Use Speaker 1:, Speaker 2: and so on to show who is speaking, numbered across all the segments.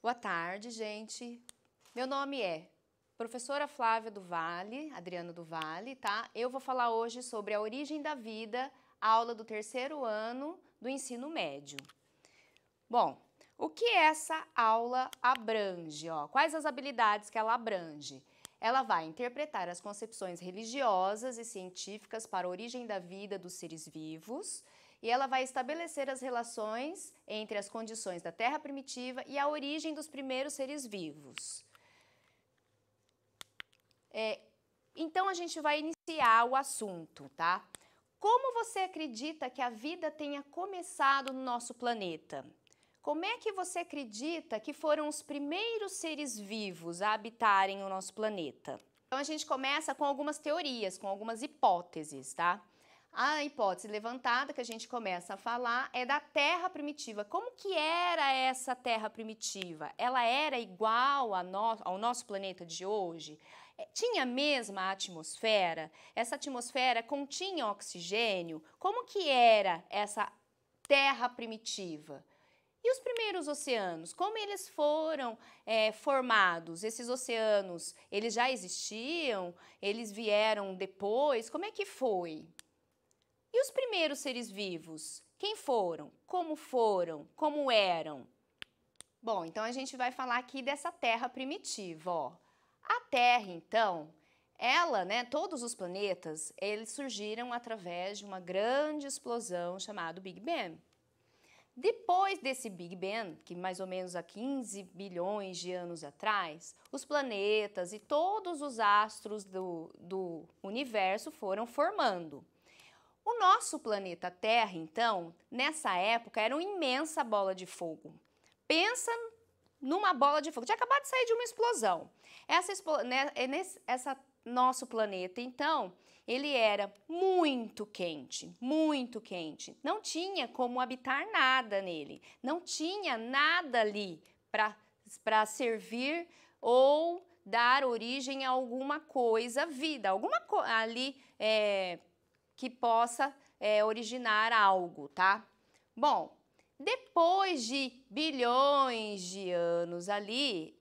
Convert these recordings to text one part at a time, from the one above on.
Speaker 1: Boa tarde, gente. Meu nome é professora Flávia do Vale, Adriana do Vale, tá? Eu vou falar hoje sobre a origem da vida, aula do terceiro ano do ensino médio. Bom, o que essa aula abrange? Quais as habilidades que ela abrange? Ela vai interpretar as concepções religiosas e científicas para a origem da vida dos seres vivos, e ela vai estabelecer as relações entre as condições da Terra primitiva e a origem dos primeiros seres vivos. Então, a gente vai iniciar o assunto, tá? Como você acredita que a vida tenha começado no nosso planeta? Como é que você acredita que foram os primeiros seres vivos a habitarem o nosso planeta? Então, a gente começa com algumas teorias, com algumas hipóteses, tá? A hipótese levantada que a gente começa a falar é da Terra primitiva. Como que era essa Terra primitiva? Ela era igual ao nosso planeta de hoje? Tinha a mesma atmosfera? Essa atmosfera continha oxigênio? Como que era essa Terra primitiva? E os primeiros oceanos, como eles foram formados? Esses oceanos, eles já existiam? Eles vieram depois? Como é que foi? E os primeiros seres vivos? Quem foram? Como eram? Bom, então a gente vai falar aqui dessa Terra primitiva, A Terra, então, ela, todos os planetas, eles surgiram através de uma grande explosão chamada Big Bang. Depois desse Big Bang, que mais ou menos há 15 bilhões de anos atrás, os planetas e todos os astros do universo foram formando. O nosso planeta Terra, então, nessa época, era uma imensa bola de fogo. Pensa numa bola de fogo. Tinha acabado de sair de uma explosão. Essa nosso planeta, então, ele era muito quente, muito quente. Não tinha como habitar nada nele. Não tinha nada ali para servir ou dar origem a alguma coisa, vida, alguma coisa ali que possa originar algo, tá? Bom, depois de bilhões de anos ali,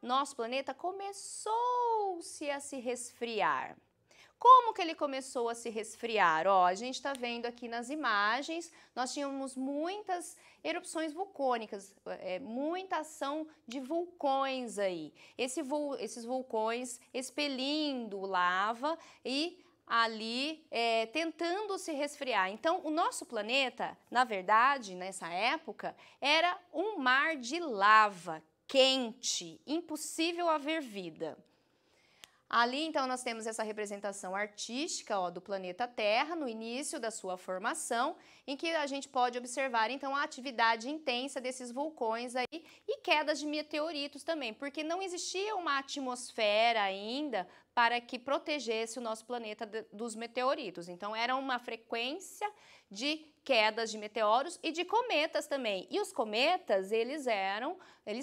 Speaker 1: nosso planeta começou-se a se resfriar. Como que ele começou a se resfriar? A gente está vendo aqui nas imagens, nós tínhamos muitas erupções vulcânicas, muita ação de vulcões aí. Esses vulcões expelindo lava e ali tentando se resfriar. Então, o nosso planeta, na verdade, nessa época, era um mar de lava quente, impossível haver vida. Ali, então, nós temos essa representação artística do planeta Terra, no início da sua formação, em que a gente pode observar, então, a atividade intensa desses vulcões aí e quedas de meteoritos também, porque não existia uma atmosfera ainda para que protegesse o nosso planeta dos meteoritos. Então, era uma frequência de quedas de meteoros e de cometas também. E os cometas, eles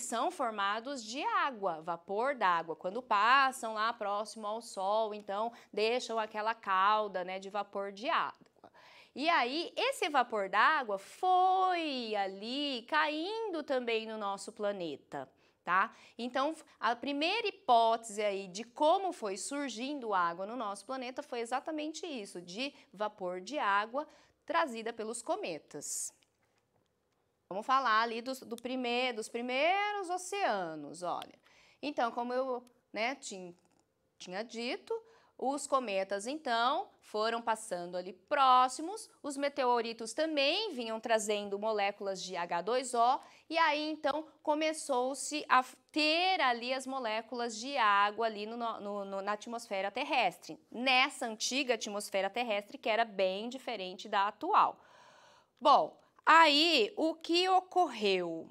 Speaker 1: são formados de água, vapor d'água. Quando passam lá próximo ao Sol, então deixam aquela cauda, de vapor de água. E aí, esse vapor d'água foi ali caindo também no nosso planeta. Tá? Então, a primeira hipótese aí de como foi surgindo água no nosso planeta foi exatamente isso, de vapor de água trazida pelos cometas. Vamos falar ali dos primeiros oceanos, olha. Então, como eu tinha dito, os cometas, então, foram passando ali próximos, os meteoritos também vinham trazendo moléculas de H2O, e aí, então, começou-se a ter ali as moléculas de água ali na atmosfera terrestre, nessa antiga atmosfera terrestre que era bem diferente da atual. Bom, aí, o que ocorreu?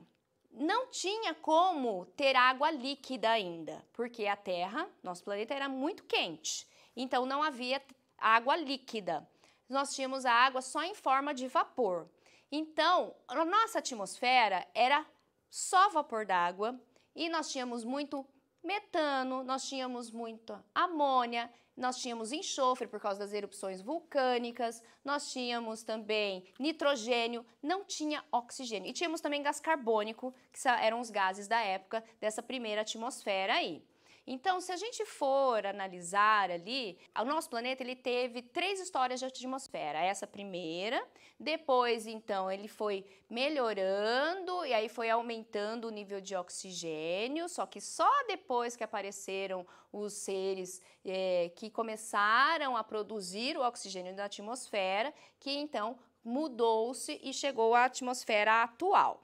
Speaker 1: Não tinha como ter água líquida ainda, porque a Terra, nosso planeta, era muito quente. Então, não havia água líquida. Nós tínhamos a água só em forma de vapor. Então, a nossa atmosfera era só vapor d'água e nós tínhamos muito metano, nós tínhamos muita amônia, nós tínhamos enxofre por causa das erupções vulcânicas, nós tínhamos também nitrogênio, não tinha oxigênio. E tínhamos também gás carbônico, que eram os gases da época dessa primeira atmosfera aí. Então, se a gente for analisar ali, o nosso planeta ele teve 3 histórias de atmosfera. Essa primeira, depois então ele foi melhorando e aí foi aumentando o nível de oxigênio, só que só depois que apareceram os seres que começaram a produzir o oxigênio da atmosfera, que então mudou-se e chegou à atmosfera atual.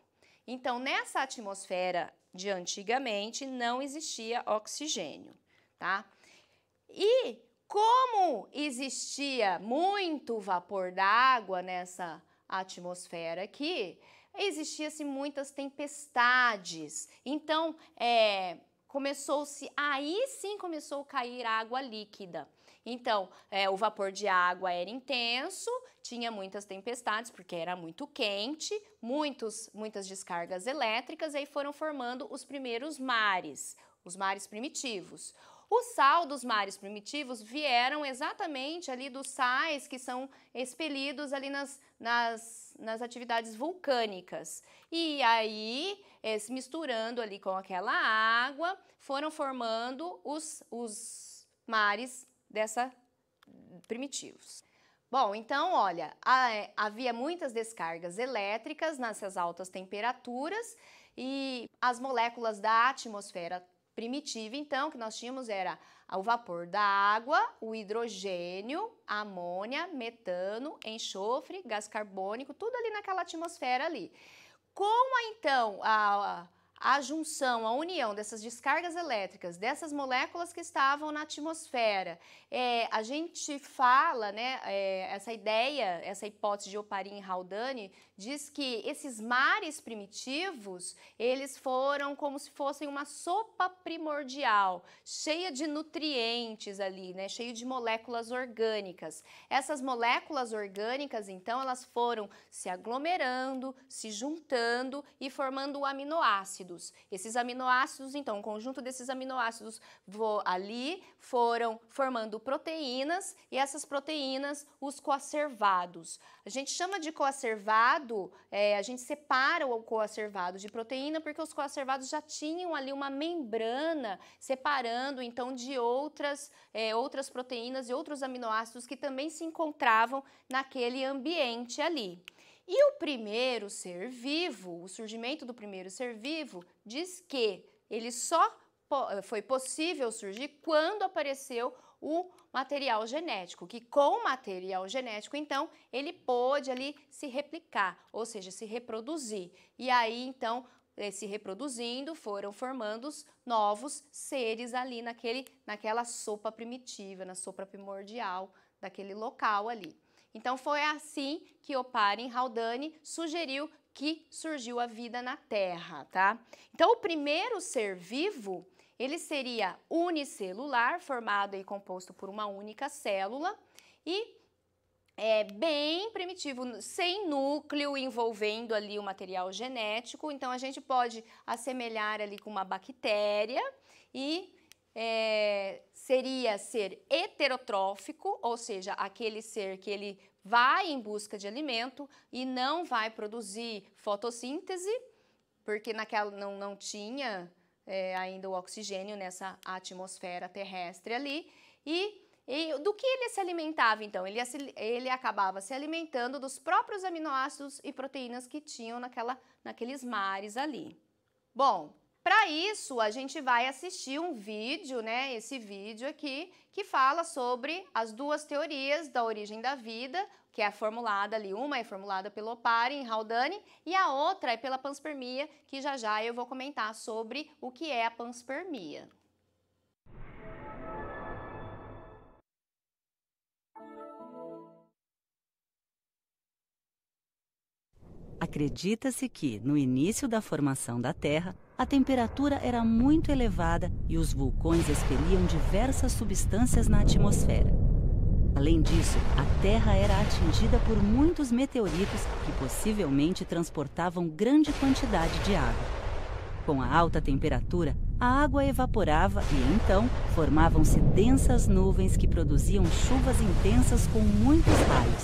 Speaker 1: Então, nessa atmosfera de antigamente não existia oxigênio, tá? E como existia muito vapor d'água nessa atmosfera aqui, existiam-se muitas tempestades. Então, aí sim começou a cair água líquida. Então, o vapor de água era intenso, tinha muitas tempestades, porque era muito quente, muitas descargas elétricas, e aí foram formando os primeiros mares, os mares primitivos. O sal dos mares primitivos vieram exatamente ali dos sais que são expelidos ali nas atividades vulcânicas. E aí, se misturando ali com aquela água, foram formando os mares primitivos. Bom, então, olha, havia muitas descargas elétricas nessas altas temperaturas e as moléculas da atmosfera primitiva, então, que nós tínhamos era o vapor da água, o hidrogênio, amônia, metano, enxofre, gás carbônico, tudo ali naquela atmosfera ali. Então, a junção, a união dessas descargas elétricas, dessas moléculas que estavam na atmosfera, a gente fala, né, essa ideia, essa hipótese de Oparin-Haldane, diz que esses mares primitivos, eles foram como se fossem uma sopa primordial, cheia de nutrientes ali, né, cheia de moléculas orgânicas. Essas moléculas orgânicas, então, elas foram se aglomerando, se juntando e formando aminoácidos. Esses aminoácidos, então, o conjunto desses aminoácidos ali foram formando proteínas e essas proteínas, os coacervados. A gente chama de coacervado, a gente separa o coacervado de proteína porque os coacervados já tinham ali uma membrana separando, então, de outras proteínas e outros aminoácidos que também se encontravam naquele ambiente ali. E o primeiro ser vivo, o surgimento do primeiro ser vivo, diz que ele só foi possível surgir quando apareceu o material genético, que com o material genético, então, ele pôde ali se replicar, ou seja, se reproduzir. E aí, então, se reproduzindo, foram formando os novos seres ali naquela sopa primitiva, na sopa primordial daquele local ali. Então, foi assim que Oparin-Haldane sugeriu que surgiu a vida na Terra, tá? Então, o primeiro ser vivo, ele seria unicelular, formado e composto por uma única célula e bem primitivo, sem núcleo envolvendo ali o material genético. Então, a gente pode assemelhar ali com uma bactéria e seria ser heterotrófico, ou seja, aquele ser que ele vai em busca de alimento e não vai produzir fotossíntese, porque não tinha ainda o oxigênio nessa atmosfera terrestre ali. E do que ele se alimentava, então? Ele acabava se alimentando dos próprios aminoácidos e proteínas que tinham naqueles mares ali. Bom, para isso, a gente vai assistir um vídeo, né? Esse vídeo aqui, que fala sobre as duas teorias da origem da vida, que é formulada ali, uma é formulada pelo Oparin-Haldane e a outra é pela panspermia, que já eu vou comentar sobre o que é a panspermia.
Speaker 2: Acredita-se que, no início da formação da Terra, a temperatura era muito elevada e os vulcões expeliam diversas substâncias na atmosfera. Além disso, a Terra era atingida por muitos meteoritos que possivelmente transportavam grande quantidade de água. Com a alta temperatura, a água evaporava e, então, formavam-se densas nuvens que produziam chuvas intensas com muitos raios.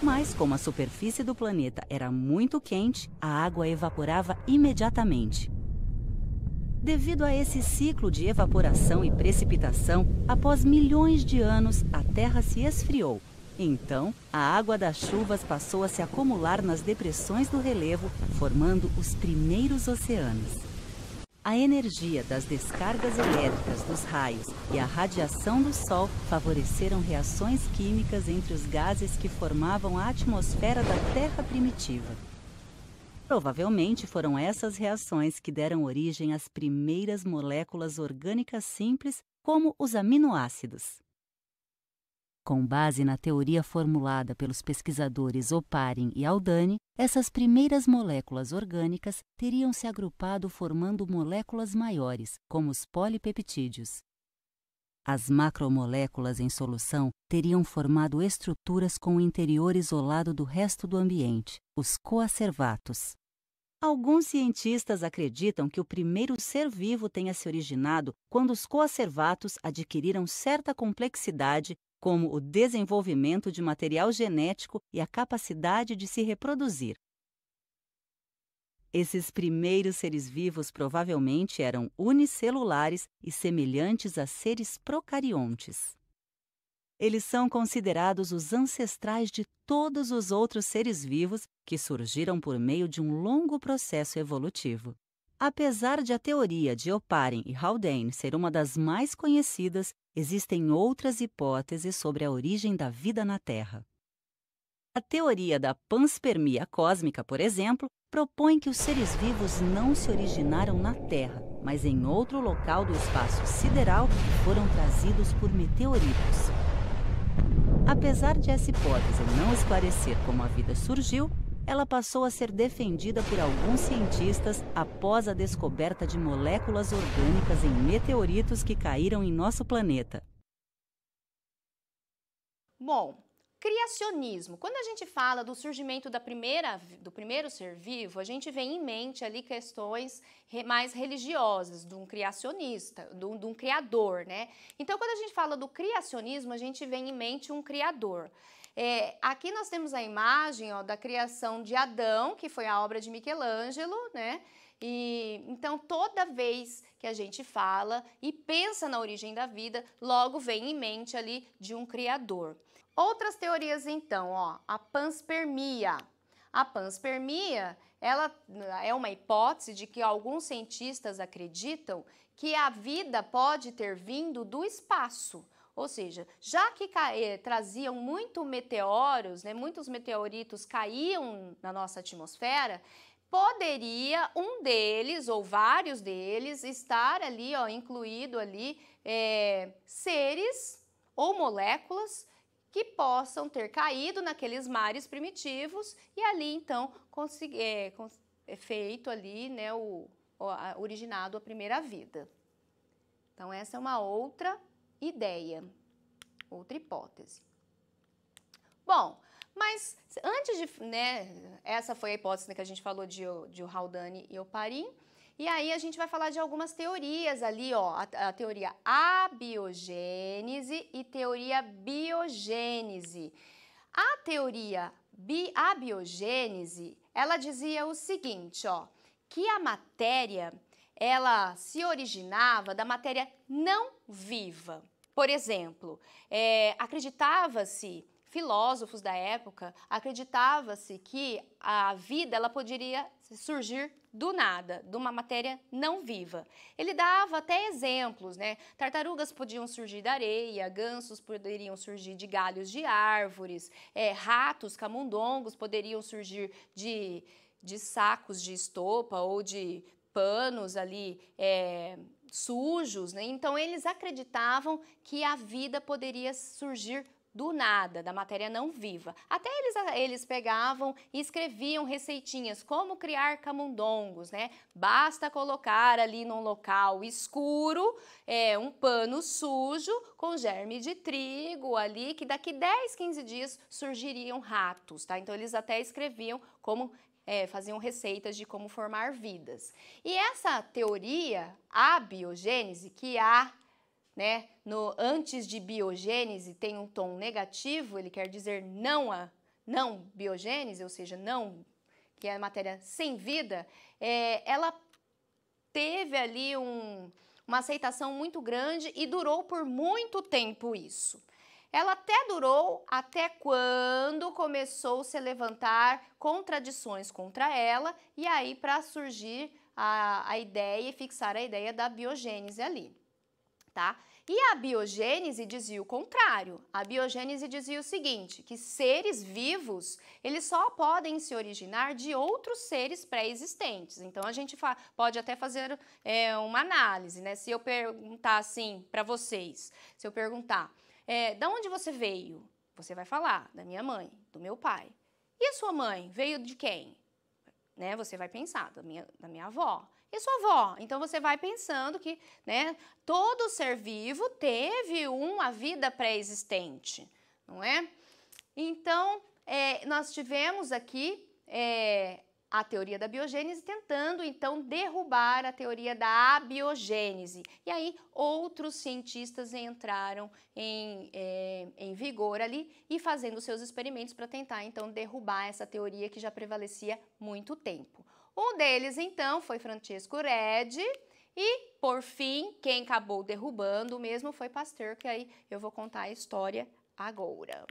Speaker 2: Mas, como a superfície do planeta era muito quente, a água evaporava imediatamente. Devido a esse ciclo de evaporação e precipitação, após milhões de anos, a Terra se esfriou. Então, a água das chuvas passou a se acumular nas depressões do relevo, formando os primeiros oceanos. A energia das descargas elétricas dos raios e a radiação do Sol favoreceram reações químicas entre os gases que formavam a atmosfera da Terra primitiva. Provavelmente foram essas reações que deram origem às primeiras moléculas orgânicas simples, como os aminoácidos. Com base na teoria formulada pelos pesquisadores Oparin e Haldane, essas primeiras moléculas orgânicas teriam se agrupado formando moléculas maiores, como os polipeptídeos. As macromoléculas em solução teriam formado estruturas com o interior isolado do resto do ambiente, os coacervatos. Alguns cientistas acreditam que o primeiro ser vivo tenha se originado quando os coacervatos adquiriram certa complexidade, como o desenvolvimento de material genético e a capacidade de se reproduzir. Esses primeiros seres vivos provavelmente eram unicelulares e semelhantes a seres procariontes. Eles são considerados os ancestrais de todos os outros seres vivos que surgiram por meio de um longo processo evolutivo. Apesar de a teoria de Oparin e Haldane ser uma das mais conhecidas, existem outras hipóteses sobre a origem da vida na Terra. A teoria da panspermia cósmica, por exemplo, propõe que os seres vivos não se originaram na Terra, mas em outro local do espaço sideral e foram trazidos por meteoritos. Apesar de essa hipótese não esclarecer como a vida surgiu, ela passou a ser defendida por alguns cientistas após a descoberta de moléculas orgânicas em meteoritos que caíram em nosso planeta.
Speaker 1: Bom, criacionismo. Quando a gente fala do surgimento do primeiro ser vivo, a gente vem em mente ali questões mais religiosas, de um criacionista, de um criador, né? Então, quando a gente fala do criacionismo, a gente vem em mente um criador. Aqui nós temos a imagem da criação de Adão, que foi a obra de Michelangelo, né? E então, toda vez que a gente fala e pensa na origem da vida, logo vem em mente ali de um criador. Outras teorias, então, a panspermia. A panspermia, ela é uma hipótese de que alguns cientistas acreditam que a vida pode ter vindo do espaço. Ou seja, já que traziam muito meteoros, né, muitos meteoritos caíam na nossa atmosfera, poderia um deles ou vários deles estar ali, incluído ali, seres ou moléculas que possam ter caído naqueles mares primitivos e ali então feito ali, né, originado a primeira vida. Então essa é uma outra ideia, outra hipótese. Bom, mas antes de, né, essa foi a hipótese que a gente falou de Haldane e Oparin, e aí a gente vai falar de algumas teorias ali, a teoria abiogênese e teoria biogênese. A teoria abiogênese, ela dizia o seguinte, que a matéria, ela se originava da matéria não viva. Por exemplo, acreditava-se, filósofos da época, acreditava-se que a vida ela poderia surgir do nada, de uma matéria não viva. Ele dava até exemplos, né? Tartarugas podiam surgir da areia, gansos poderiam surgir de galhos de árvores, ratos, camundongos poderiam surgir de sacos de estopa ou de panos ali sujos, né? Então eles acreditavam que a vida poderia surgir do nada, da matéria não viva. Até eles pegavam e escreviam receitinhas, como criar camundongos, né? Basta colocar ali num local escuro um pano sujo com germe de trigo ali, que daqui 10, 15 dias surgiriam ratos, tá? Então eles até escreviam como faziam receitas de como formar vidas. E essa teoria, a biogênese, que há, né, antes de biogênese tem um tom negativo, ele quer dizer não biogênese, ou seja, não, que é a matéria sem vida, ela teve ali uma aceitação muito grande e durou por muito tempo isso. Ela até durou até quando começou a se levantar contradições contra ela e aí para surgir a ideia e fixar a ideia da biogênese ali, tá? E a biogênese dizia o contrário. A biogênese dizia o seguinte, que seres vivos, eles só podem se originar de outros seres pré-existentes. Então, a gente pode até fazer uma análise, né? Se eu perguntar assim para vocês, se eu perguntar, da onde você veio? Você vai falar, da minha mãe, do meu pai. E a sua mãe? Veio de quem? Né? Você vai pensar, da minha avó. E sua avó? Então, você vai pensando que, né, todo ser vivo teve uma vida pré-existente, não é? Então, nós tivemos aqui a teoria da biogênese tentando, então, derrubar a teoria da abiogênese. E aí, outros cientistas entraram em vigor ali e fazendo seus experimentos para tentar, então, derrubar essa teoria que já prevalecia muito tempo. Um deles, então, foi Francesco Redi e, por fim, quem acabou derrubando mesmo foi Pasteur, que aí eu vou contar a história agora.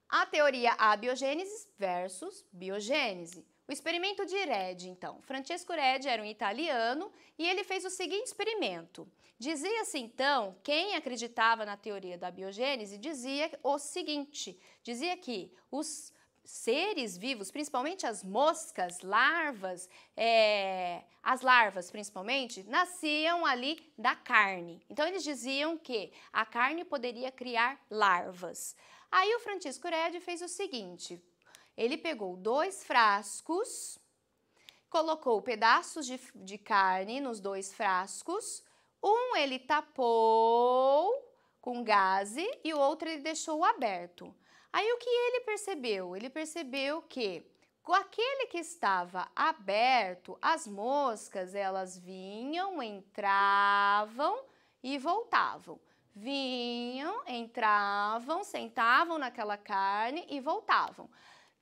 Speaker 1: A teoria abiogênese versus biogênese. O experimento de Redi, então. Francesco Redi era um italiano e ele fez o seguinte experimento. Dizia-se, então, quem acreditava na teoria da biogênese, dizia o seguinte, dizia que os seres vivos, principalmente as moscas, larvas, as larvas principalmente, nasciam ali da carne. Então, eles diziam que a carne poderia criar larvas. Aí o Francesco Redi fez o seguinte, ele pegou 2 frascos, colocou pedaços de carne nos 2 frascos, um ele tapou com gaze e o outro ele deixou aberto. Aí o que ele percebeu? Ele percebeu que com aquele que estava aberto, as moscas elas vinham, entravam e voltavam. Vinham, entravam, sentavam naquela carne e voltavam.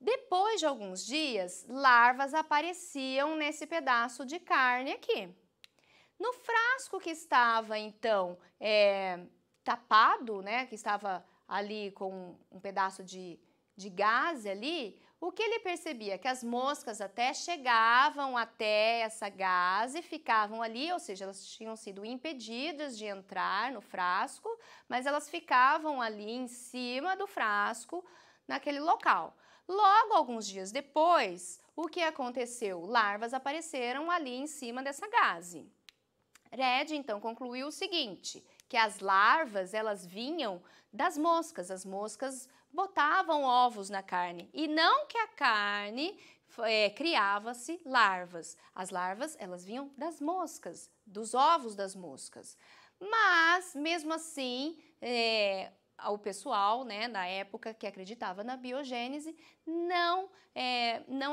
Speaker 1: Depois de alguns dias, larvas apareciam nesse pedaço de carne aqui. No frasco que estava, então, tapado, né, que estava ali com um pedaço de gás ali, o que ele percebia? Que as moscas até chegavam até essa gás e ficavam ali, ou seja, elas tinham sido impedidas de entrar no frasco, mas elas ficavam ali em cima do frasco, naquele local. Logo, alguns dias depois, o que aconteceu? Larvas apareceram ali em cima dessa gaze. Redi, então, concluiu o seguinte, que as larvas, elas vinham das moscas, as moscas botavam ovos na carne, e não que a carne criava-se larvas. As larvas, elas vinham das moscas, dos ovos das moscas. Mas, mesmo assim, o pessoal, né, da época que acreditava na biogênese não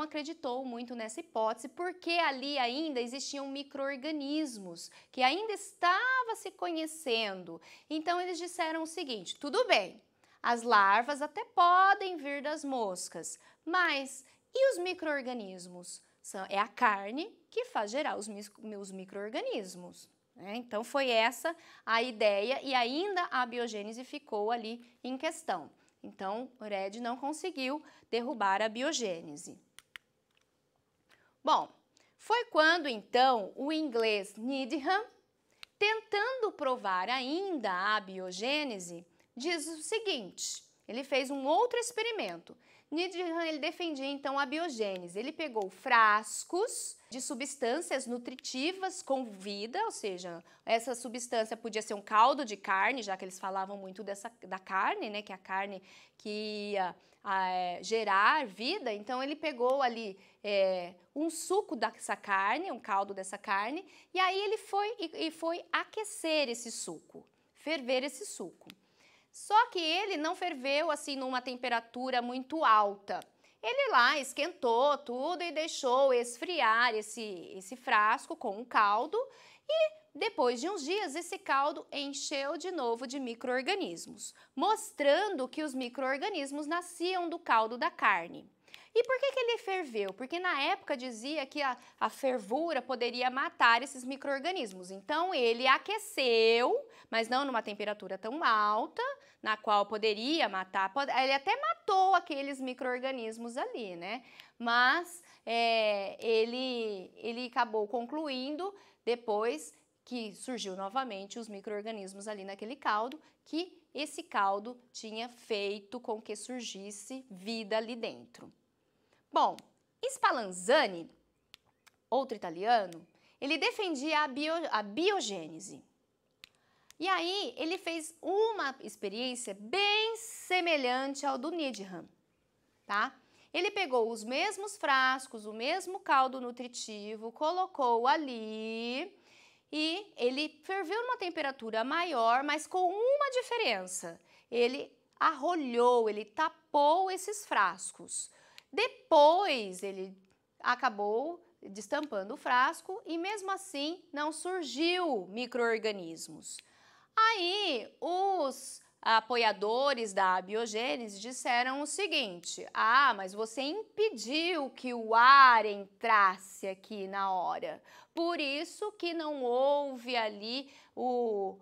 Speaker 1: acreditou muito nessa hipótese, porque ali ainda existiam micro-organismos que ainda estavam se conhecendo. Então, eles disseram o seguinte, tudo bem, as larvas até podem vir das moscas, mas e os micro-organismos? É a carne que faz gerar os micro-organismos. Então, foi essa a ideia e ainda a biogênese ficou ali em questão. Então, Redi não conseguiu derrubar a biogênese. Bom, foi quando, então, o inglês Needham, tentando provar ainda a biogênese, diz o seguinte, ele fez um outro experimento. Needham, ele defendia, então, a biogênese. Ele pegou frascos de substâncias nutritivas com vida, ou seja, essa substância podia ser um caldo de carne, já que eles falavam muito da carne, né, que é a carne que ia gerar vida. Então, ele pegou ali um suco dessa carne, um caldo dessa carne, e aí ele foi aquecer esse suco, ferver esse suco. Só que ele não ferveu assim numa temperatura muito alta. ele lá esquentou tudo e deixou esfriar esse frasco com o caldo e depois de uns dias esse caldo encheu de novo de micro-organismos, mostrando que os micro-organismos nasciam do caldo da carne. E por que ele ferveu? Porque na época dizia que a fervura poderia matar esses micro-organismos. Então ele aqueceu, mas não numa temperatura tão alta, na qual poderia matar. Ele até matou aqueles micro-organismos ali, né? Mas ele acabou concluindo depois que surgiu novamente os micro-organismos ali naquele caldo, que esse caldo tinha feito com que surgisse vida ali dentro. Bom, Spallanzani, outro italiano, ele defendia a biogênese. E aí ele fez uma experiência bem semelhante ao do Needham, tá? Ele pegou os mesmos frascos, o mesmo caldo nutritivo, colocou ali e ele ferveu numa temperatura maior, mas com uma diferença. Ele arrolhou, ele tapou esses frascos. Depois ele acabou destampando o frasco e mesmo assim não surgiu micro-organismos. Aí os apoiadores da biogênese disseram o seguinte: mas você impediu que o ar entrasse aqui na hora, por isso que não houve ali o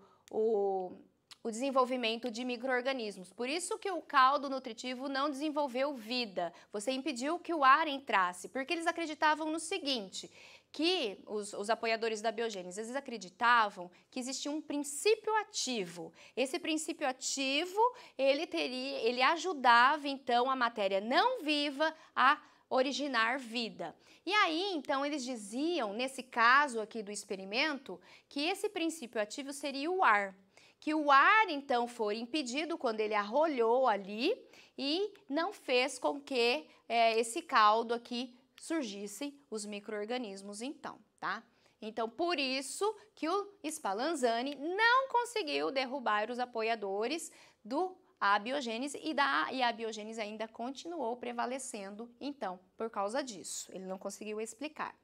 Speaker 1: desenvolvimento de micro-organismos. Por isso que o caldo nutritivo não desenvolveu vida. Você impediu que o ar entrasse, porque eles acreditavam no seguinte, que os apoiadores da biogênese, eles acreditavam que existia um princípio ativo. Esse princípio ativo, ele ajudava, então, a matéria não viva a originar vida. E aí, então, eles diziam, nesse caso aqui do experimento, que esse princípio ativo seria o ar. Que o ar, então, foi impedido quando ele arrolhou ali e não fez com que esse caldo aqui surgissem os micro-organismos, então, tá? Então, por isso que o Spallanzani não conseguiu derrubar os apoiadores da biogênese e a biogênese ainda continuou prevalecendo, então, por causa disso. Ele não conseguiu explicar.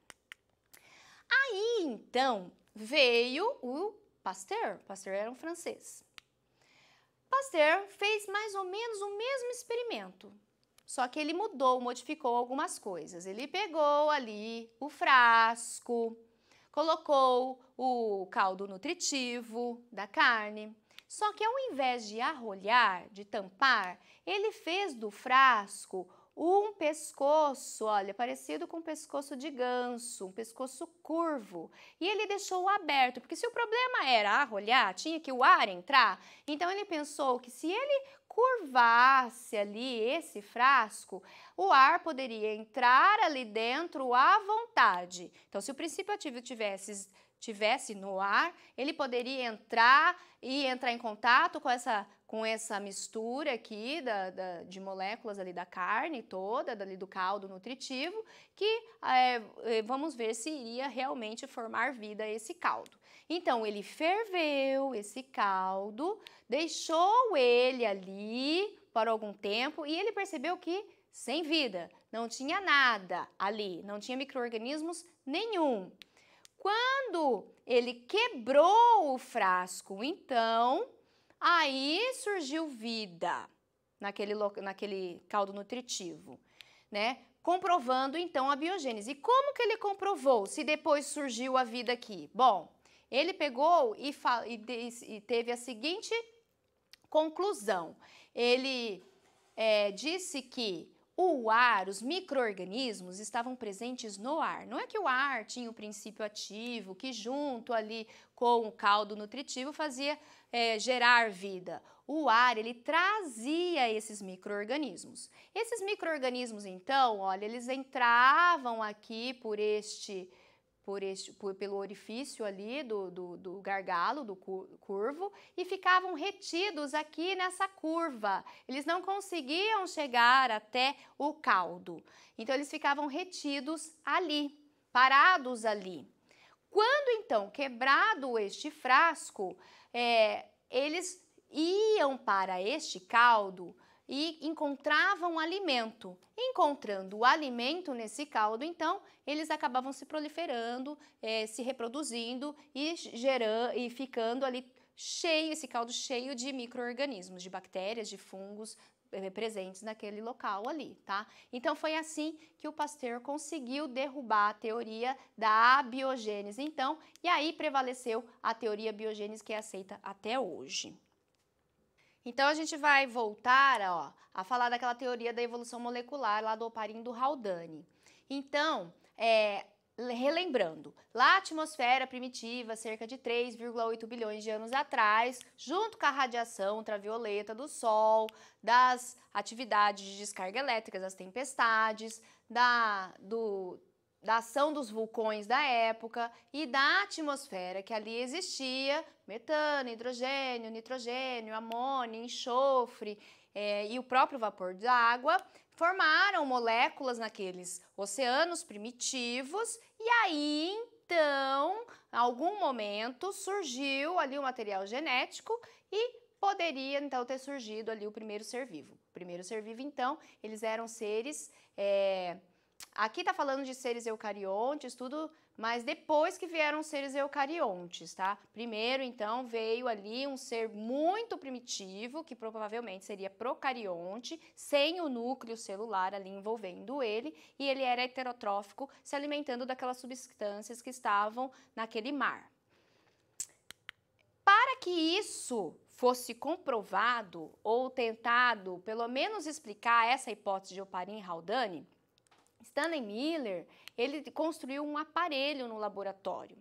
Speaker 1: Aí, então, veio o Pasteur. Pasteur era um francês. Pasteur fez mais ou menos o mesmo experimento, só que ele modificou algumas coisas. Ele pegou ali o frasco, colocou o caldo nutritivo da carne, só que ao invés de arrolhar, de tampar, ele fez do frasco um pescoço, olha, parecido com um pescoço de ganso, um pescoço curvo. E ele deixou aberto, porque se o problema era arrolhar, tinha que o ar entrar, então ele pensou que se ele curvasse ali esse frasco, o ar poderia entrar ali dentro à vontade. Então, se o princípio ativo tivesse no ar, ele poderia entrar em contato com essa mistura aqui de moléculas ali da carne toda, ali do caldo nutritivo, que vamos ver se iria realmente formar vida esse caldo. Então, ele ferveu esse caldo, deixou ele ali por algum tempo e ele percebeu que sem vida, não tinha nada ali, não tinha micro-organismos nenhum. Quando ele quebrou o frasco, então, aí surgiu vida naquele caldo nutritivo, né? Comprovando, então, a biogênese. E como que ele comprovou se depois surgiu a vida aqui? Bom, ele pegou e teve a seguinte conclusão. Ele disse que o ar, os micro-organismos estavam presentes no ar. Não é que o ar tinha o princípio ativo, que junto ali com o caldo nutritivo fazia gerar vida. O ar, ele trazia esses micro-organismos. Esses micro-organismos, então, olha, eles entravam aqui pelo orifício ali do gargalo, do curvo, e ficavam retidos aqui nessa curva. Eles não conseguiam chegar até o caldo. Então, eles ficavam retidos ali, parados ali. Quando, então, quebrado este frasco, eles iam para este caldo e encontravam alimento. Encontrando o alimento nesse caldo, então, eles acabavam se proliferando, se reproduzindo e ficando ali cheio, esse caldo cheio de micro-organismos, de bactérias, de fungos presentes naquele local ali, tá? Então, foi assim que o Pasteur conseguiu derrubar a teoria da abiogênese, então, e aí prevaleceu a teoria biogênese que é aceita até hoje. Então, a gente vai voltar a falar daquela teoria da evolução molecular lá do Oparin e do Haldane. Então, relembrando, lá a atmosfera primitiva, cerca de 3,8 bilhões de anos atrás, junto com a radiação ultravioleta do Sol, das atividades de descarga elétrica, das tempestades, da ação dos vulcões da época e da atmosfera que ali existia, metano, hidrogênio, nitrogênio, amônia, enxofre e o próprio vapor da água, formaram moléculas naqueles oceanos primitivos e aí, então, em algum momento surgiu ali o material genético e poderia, então, ter surgido ali o primeiro ser vivo. O primeiro ser vivo, então, eles eram seres... Aqui está falando de seres eucariontes, tudo, mas depois que vieram seres eucariontes, tá? Primeiro, então, veio ali um ser muito primitivo, que provavelmente seria procarionte, sem o núcleo celular ali envolvendo ele, e ele era heterotrófico, se alimentando daquelas substâncias que estavam naquele mar. Para que isso fosse comprovado ou tentado, pelo menos explicar essa hipótese de Oparin e Haldane, Stanley Miller, ele construiu um aparelho no laboratório.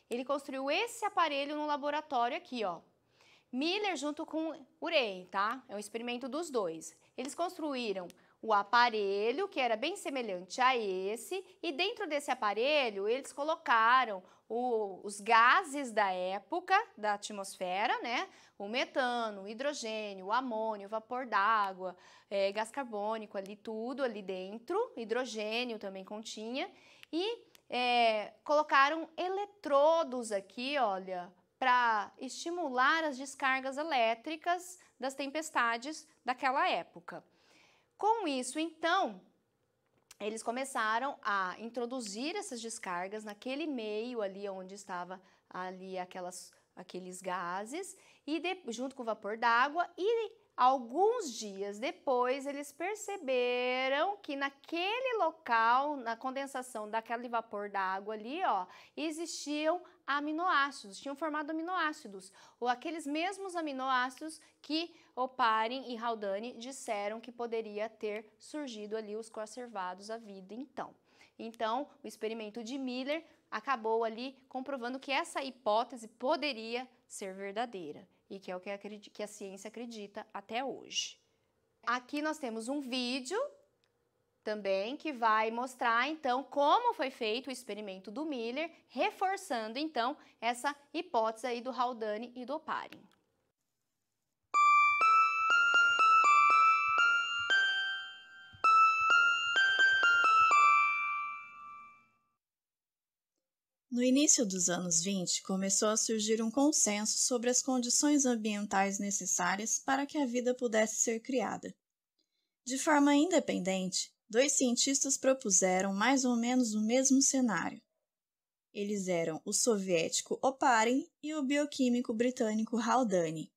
Speaker 1: Ele construiu esse aparelho no laboratório aqui, ó. Miller junto com Urey, tá? É um experimento dos dois. Eles construíram o aparelho, que era bem semelhante a esse, e dentro desse aparelho eles colocaram os gases da época da atmosfera, né? O metano, o hidrogênio, o amônio, o vapor d'água, gás carbônico ali, tudo ali dentro, hidrogênio também continha, e colocaram eletrodos aqui, olha, para estimular as descargas elétricas das tempestades daquela época. Com isso, então, eles começaram a introduzir essas descargas naquele meio ali onde estava ali aqueles gases e junto com o vapor d'água e alguns dias depois eles perceberam que naquele local, na condensação daquele vapor d'água ali, ó, existiam aminoácidos, tinham formado aminoácidos, ou aqueles mesmos aminoácidos que Oparin e Haldane disseram que poderia ter surgido ali os coacervados à vida então. Então, o experimento de Miller acabou ali comprovando que essa hipótese poderia ser verdadeira e que é o que a ciência acredita até hoje. Aqui nós temos um vídeo também que vai mostrar então como foi feito o experimento do Miller, reforçando então essa hipótese aí do Haldane e do Oparin.
Speaker 3: No início dos anos 20, começou a surgir um consenso sobre as condições ambientais necessárias para que a vida pudesse ser criada. De forma independente, 2 cientistas propuseram mais ou menos o mesmo cenário. Eles eram o soviético Oparin e o bioquímico britânico Haldane.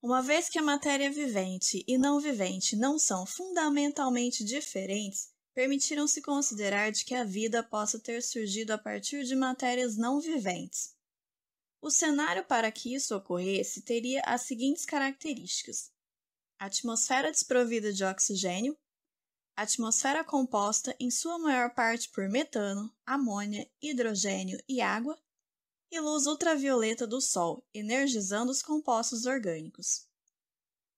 Speaker 3: Uma vez que a matéria vivente e não vivente não são fundamentalmente diferentes, permitiram-se considerar de que a vida possa ter surgido a partir de matérias não viventes. O cenário para que isso ocorresse teria as seguintes características: atmosfera desprovida de oxigênio, atmosfera composta em sua maior parte por metano, amônia, hidrogênio e água, e luz ultravioleta do Sol, energizando os compostos orgânicos.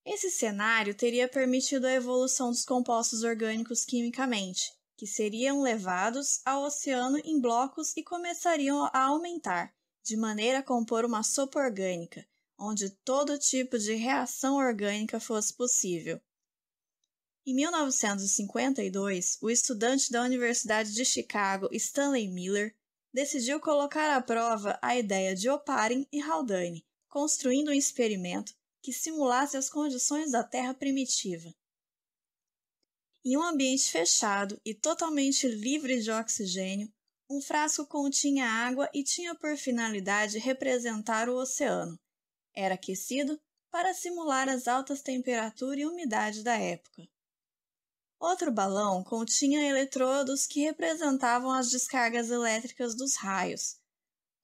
Speaker 3: Esse cenário teria permitido a evolução dos compostos orgânicos quimicamente, que seriam levados ao oceano em blocos e começariam a aumentar, de maneira a compor uma sopa orgânica, onde todo tipo de reação orgânica fosse possível. Em 1952, o estudante da Universidade de Chicago, Stanley Miller, decidiu colocar à prova a ideia de Oparin e Haldane, construindo um experimento que simulasse as condições da Terra primitiva. Em um ambiente fechado e totalmente livre de oxigênio, um frasco continha água e tinha por finalidade representar o oceano. Era aquecido para simular as altas temperaturas e umidade da época. Outro balão continha eletrodos que representavam as descargas elétricas dos raios.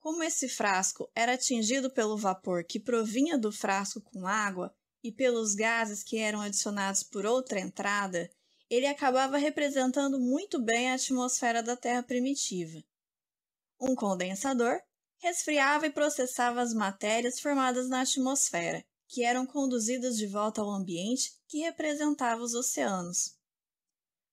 Speaker 3: Como esse frasco era atingido pelo vapor que provinha do frasco com água e pelos gases que eram adicionados por outra entrada, ele acabava representando muito bem a atmosfera da Terra primitiva. Um condensador resfriava e processava as matérias formadas na atmosfera, que eram conduzidas de volta ao ambiente que representava os oceanos.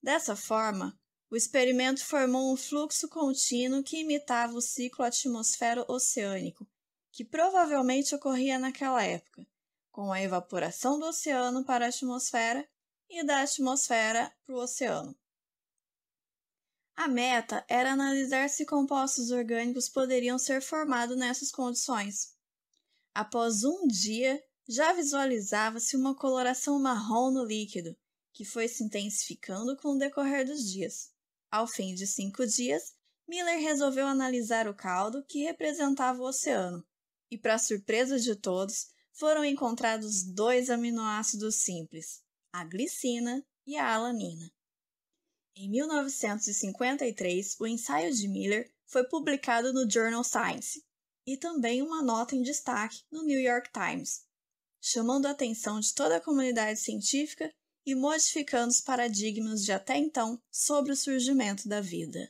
Speaker 3: Dessa forma, o experimento formou um fluxo contínuo que imitava o ciclo atmosfero-oceânico, que provavelmente ocorria naquela época, com a evaporação do oceano para a atmosfera e da atmosfera para o oceano. A meta era analisar se compostos orgânicos poderiam ser formados nessas condições. Após um dia, já visualizava-se uma coloração marrom no líquido, que foi se intensificando com o decorrer dos dias. Ao fim de 5 dias, Miller resolveu analisar o caldo que representava o oceano, e, para surpresa de todos, foram encontrados 2 aminoácidos simples, a glicina e a alanina. Em 1953, o ensaio de Miller foi publicado no Journal Science, e também uma nota em destaque no New York Times, chamando a atenção de toda a comunidade científica e modificando os paradigmas de até então sobre o surgimento da vida.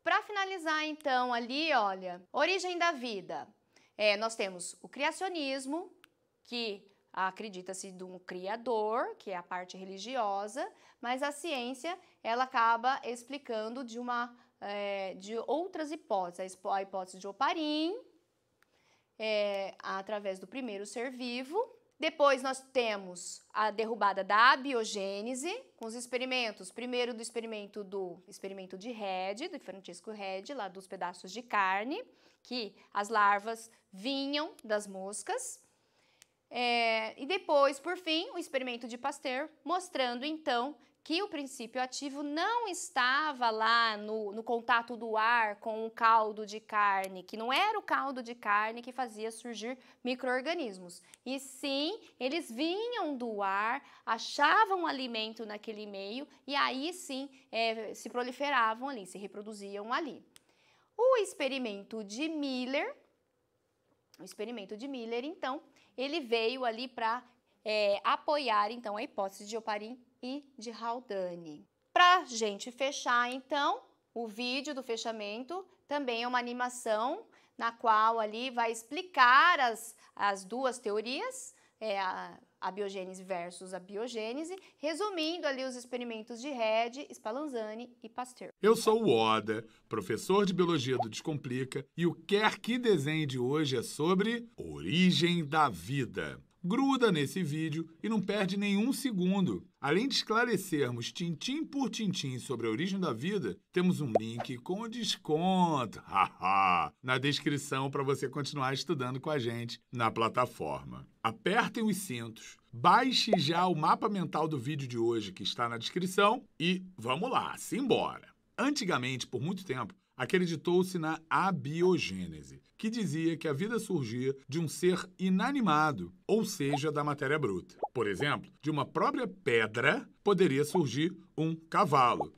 Speaker 1: Para finalizar, então, ali, olha, origem da vida. Nós temos o criacionismo, que acredita-se de um criador, que é a parte religiosa, mas a ciência, ela acaba explicando de outras hipóteses. A hipótese de Oparin, através do primeiro ser vivo. Depois nós temos a derrubada da abiogênese, com os experimentos, primeiro do experimento de Redd, do Francisco Redd, lá dos pedaços de carne, que as larvas vinham das moscas. E depois, por fim, o experimento de Pasteur, mostrando então que o princípio ativo não estava lá no contato do ar com o caldo de carne, que não era o caldo de carne que fazia surgir micro-organismos, e sim, eles vinham do ar, achavam alimento naquele meio, e aí sim se proliferavam ali, se reproduziam ali. O experimento de Miller, então, ele veio ali para apoiar então a hipótese de Oparin e de Haldane. Para a gente fechar, então, o vídeo do fechamento também é uma animação na qual ali vai explicar as duas teorias, a biogênese versus a biogênese, resumindo ali os experimentos de Redd, Spallanzani e Pasteur.
Speaker 4: Eu sou o Oda, professor de Biologia do Descomplica, e o Quer Que Desenhe de hoje é sobre origem da vida. Gruda nesse vídeo e não perde nenhum segundo. Além de esclarecermos tintim por tintim sobre a origem da vida, temos um link com desconto na descrição para você continuar estudando com a gente na plataforma. Apertem os cintos, baixe já o mapa mental do vídeo de hoje que está na descrição e vamos lá, simbora! Antigamente, por muito tempo, acreditou-se na abiogênese, que dizia que a vida surgia de um ser inanimado, ou seja, da matéria bruta. Por exemplo, de uma própria pedra poderia surgir um cavalo.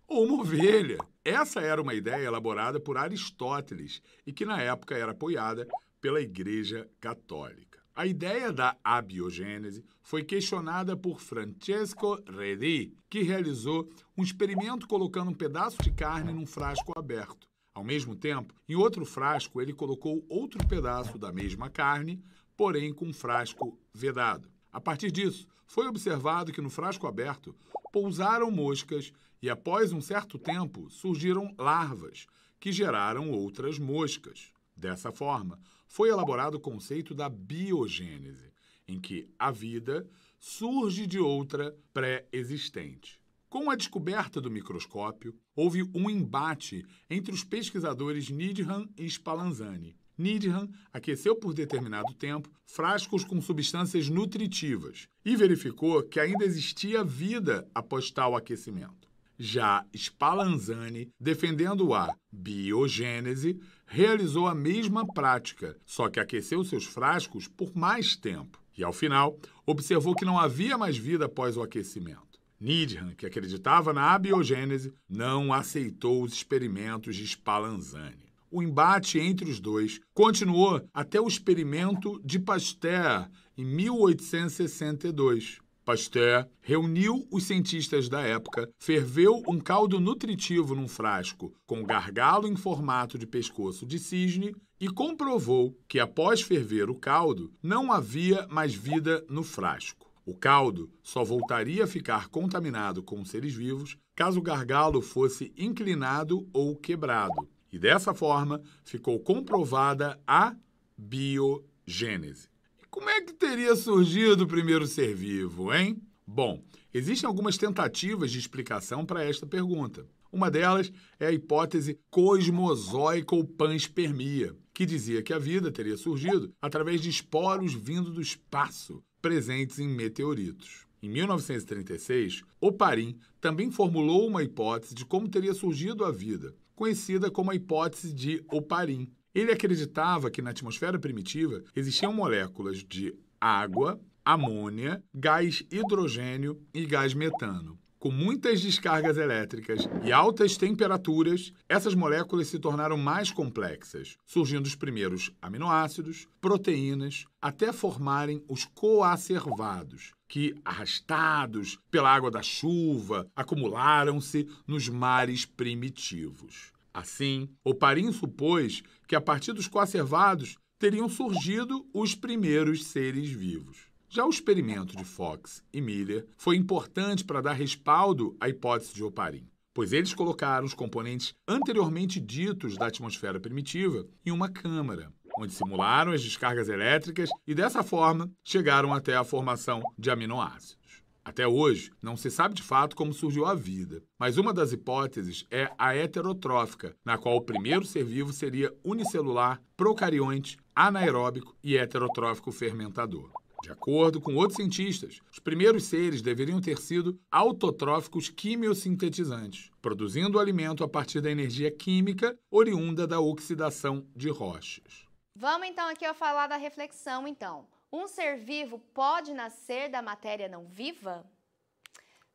Speaker 4: Ou uma ovelha. Essa era uma ideia elaborada por Aristóteles e que na época era apoiada pela Igreja Católica. A ideia da abiogênese foi questionada por Francesco Redi, que realizou um experimento colocando um pedaço de carne num frasco aberto. Ao mesmo tempo, em outro frasco, ele colocou outro pedaço da mesma carne, porém com um frasco vedado. A partir disso, foi observado que no frasco aberto pousaram moscas e, após um certo tempo, surgiram larvas, que geraram outras moscas. Dessa forma, foi elaborado o conceito da biogênese, em que a vida surge de outra pré-existente. Com a descoberta do microscópio, houve um embate entre os pesquisadores Needham e Spallanzani. Needham aqueceu por determinado tempo frascos com substâncias nutritivas e verificou que ainda existia vida após tal aquecimento. Já Spallanzani, defendendo a biogênese, realizou a mesma prática, só que aqueceu seus frascos por mais tempo. E, ao final, observou que não havia mais vida após o aquecimento. Needham, que acreditava na abiogênese, não aceitou os experimentos de Spallanzani. O embate entre os dois continuou até o experimento de Pasteur, em 1862. Pasteur reuniu os cientistas da época, ferveu um caldo nutritivo num frasco com gargalo em formato de pescoço de cisne e comprovou que, após ferver o caldo, não havia mais vida no frasco. O caldo só voltaria a ficar contaminado com seres vivos caso o gargalo fosse inclinado ou quebrado. E dessa forma ficou comprovada a biogênese. E como é que teria surgido o primeiro ser vivo, hein? Bom, existem algumas tentativas de explicação para esta pergunta. Uma delas é a hipótese cosmozoica ou panspermia, que dizia que a vida teria surgido através de esporos vindo do espaço, presentes em meteoritos. Em 1936, Oparin também formulou uma hipótese de como teria surgido a vida, conhecida como a hipótese de Oparin. Ele acreditava que na atmosfera primitiva existiam moléculas de água, amônia, gás hidrogênio e gás metano. Com muitas descargas elétricas e altas temperaturas, essas moléculas se tornaram mais complexas, surgindo os primeiros aminoácidos, proteínas, até formarem os coacervados, que, arrastados pela água da chuva, acumularam-se nos mares primitivos. Assim, Oparin supôs que, a partir dos coacervados, teriam surgido os primeiros seres vivos. Já o experimento de Fox e Miller foi importante para dar respaldo à hipótese de Oparin, pois eles colocaram os componentes anteriormente ditos da atmosfera primitiva em uma câmara, onde simularam as descargas elétricas e, dessa forma, chegaram até a formação de aminoácidos. Até hoje, não se sabe de fato como surgiu a vida, mas uma das hipóteses é a heterotrófica, na qual o primeiro ser vivo seria unicelular, procarionte, anaeróbico e heterotrófico fermentador. De acordo com outros cientistas, os primeiros seres deveriam ter sido autotróficos quimiosintetizantes, produzindo o alimento a partir da energia química oriunda da oxidação de rochas.
Speaker 1: Vamos então aqui falar da reflexão, então. Um ser vivo pode nascer da matéria não viva?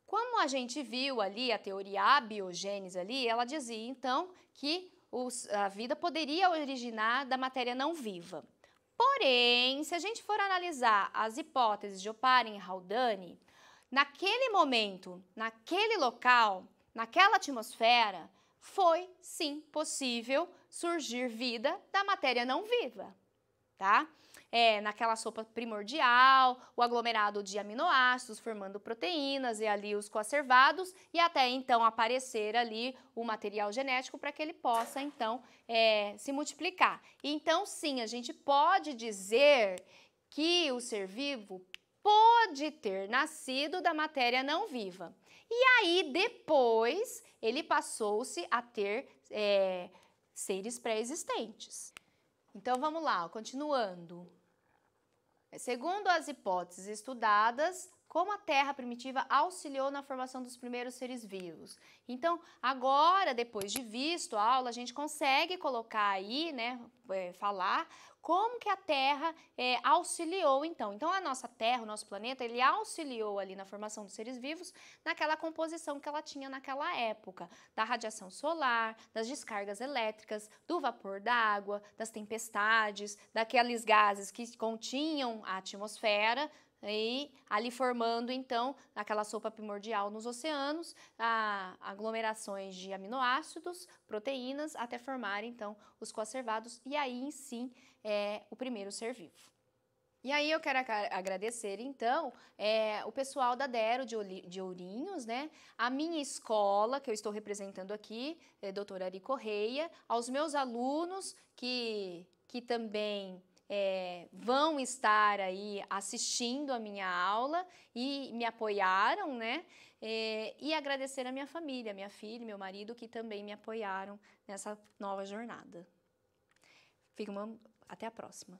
Speaker 1: Como a gente viu ali, a teoria abiogênese ali, ela dizia então que a vida poderia originar da matéria não viva. Porém, se a gente for analisar as hipóteses de Oparin e Haldane, naquele momento, naquele local, naquela atmosfera, foi sim possível surgir vida da matéria não viva, tá? Naquela sopa primordial, o aglomerado de aminoácidos formando proteínas e ali os coacervados e até então aparecer ali o material genético para que ele possa então se multiplicar. Então sim, a gente pode dizer que o ser vivo pode ter nascido da matéria não viva. E aí depois ele passou-se a ter seres pré-existentes. Então vamos lá, continuando. Segundo as hipóteses estudadas, como a Terra primitiva auxiliou na formação dos primeiros seres vivos. Então, agora, depois de visto a aula, a gente consegue colocar aí, né, falar como que a Terra auxiliou, então. Então, a nossa Terra, o nosso planeta, ele auxiliou ali na formação dos seres vivos, naquela composição que ela tinha naquela época, da radiação solar, das descargas elétricas, do vapor d'água, das tempestades, daqueles gases que continham a atmosfera, e ali formando, então, aquela sopa primordial nos oceanos, aglomerações de aminoácidos, proteínas, até formar, então, os coacervados, e aí, sim, o primeiro ser vivo. E aí eu quero agradecer, então, o pessoal da Dero de Ourinhos, né? A minha escola, que eu estou representando aqui, doutora Ari Correia, aos meus alunos que também vão estar aí assistindo a minha aula e me apoiaram, né? E agradecer a minha família, minha filha, meu marido, que também me apoiaram nessa nova jornada. Até a próxima.